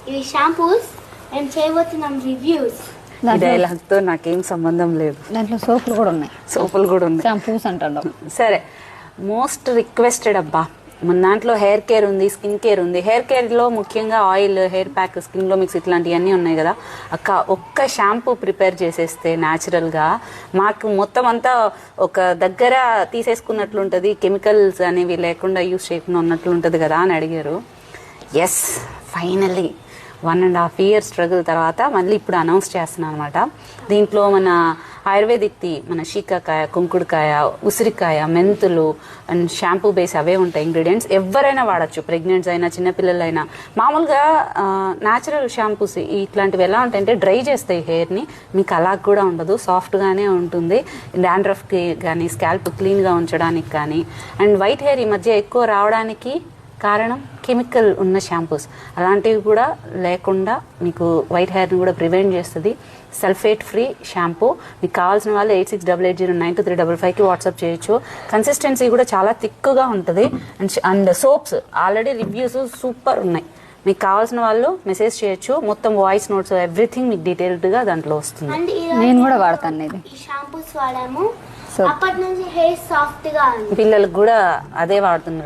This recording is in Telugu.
ఇవి షాంపూస్ మేము చేయబోతున్నాం రివ్యూస్. ఈ డైలాగ్ తో నాకేం సంబంధం లేదు. దాంట్లో సోపులు కూడా ఉన్నాయి. షాంపూస్ అంటాడు. సరే, మోస్ట్ రిక్వెస్టెడ్ అబ్బా, మన దాంట్లో హెయిర్ కేర్ ఉంది, స్కిన్ కేర్ ఉంది. హెయిర్ కేర్లో ముఖ్యంగా ఆయిల్, హెయిర్ ప్యాక్, స్కిన్లో మిక్స్ ఇట్లాంటివన్నీ ఉన్నాయి కదా అక్క. ఒక్క షాంపూ ప్రిపేర్ చేసేస్తే న్యాచురల్గా మాకు మొత్తం అంతా ఒక దగ్గర తీసేసుకున్నట్లు ఉంటుంది, కెమికల్స్ అనేవి లేకుండా యూస్ చేయకుండా ఉన్నట్లు ఉంటుంది కదా అని అడిగారు. ఎస్, ఫైనల్లీ 1.5 years స్ట్రగుల్ తర్వాత మళ్ళీ ఇప్పుడు అనౌన్స్ చేస్తున్నాను అనమాట. దీంట్లో మన ఆయుర్వేదిక్ది, మన శీకాకాయ, కుంకుడుకాయ, ఉసిరికాయ, మెంతులు అండ్ షాంపూ బేస్ అవే ఉంటాయి ఇంగ్రీడియంట్స్. ఎవరైనా వాడచ్చు, ప్రెగ్నెంట్స్ అయినా చిన్నపిల్లలైనా. మామూలుగా న్యాచురల్ షాంపూస్ ఇట్లాంటివి ఎలా ఉంటాయంటే డ్రై చేస్తాయి హెయిర్ని, మీకు అలా కూడా ఉండదు, సాఫ్ట్గానే ఉంటుంది. డాండ్రఫ్కి కానీ, స్కాల్ప్ క్లీన్గా ఉంచడానికి కానీ. అండ్ వైట్ హెయిర్ ఈ మధ్య ఎక్కువ రావడానికి కారణం కెమికల్ ఉన్న షాంపూస్. అలాంటివి కూడా లేకుండా మీకు వైట్ హెయిర్ని కూడా ప్రివెంట్ చేస్తుంది. Sulphate free shampoo. మీకు కావాల్సిన వాళ్ళు 8688092355కి వాట్సాప్ చేయొచ్చు. కన్సిస్టెన్సీ కూడా చాలా థిక్గా ఉంటుంది. And soaps already reviews super ఉన్నాయి. మీకు కావాల్సిన వాళ్ళు మెసేజ్ చేయొచ్చు. మొత్తం వాయిస్ నోట్స్ ఎవ్రీథింగ్ మీకు డీటెయిల్డ్గా దాంట్లో వస్తుంది. నేను కూడా వాడతాను ఇది. షాంపూస్ వాడాము, అప్పటి నుంచి హెయిర్ సాఫ్ట్గా పిల్లలకు కూడా అదే వాడుతున్నారు.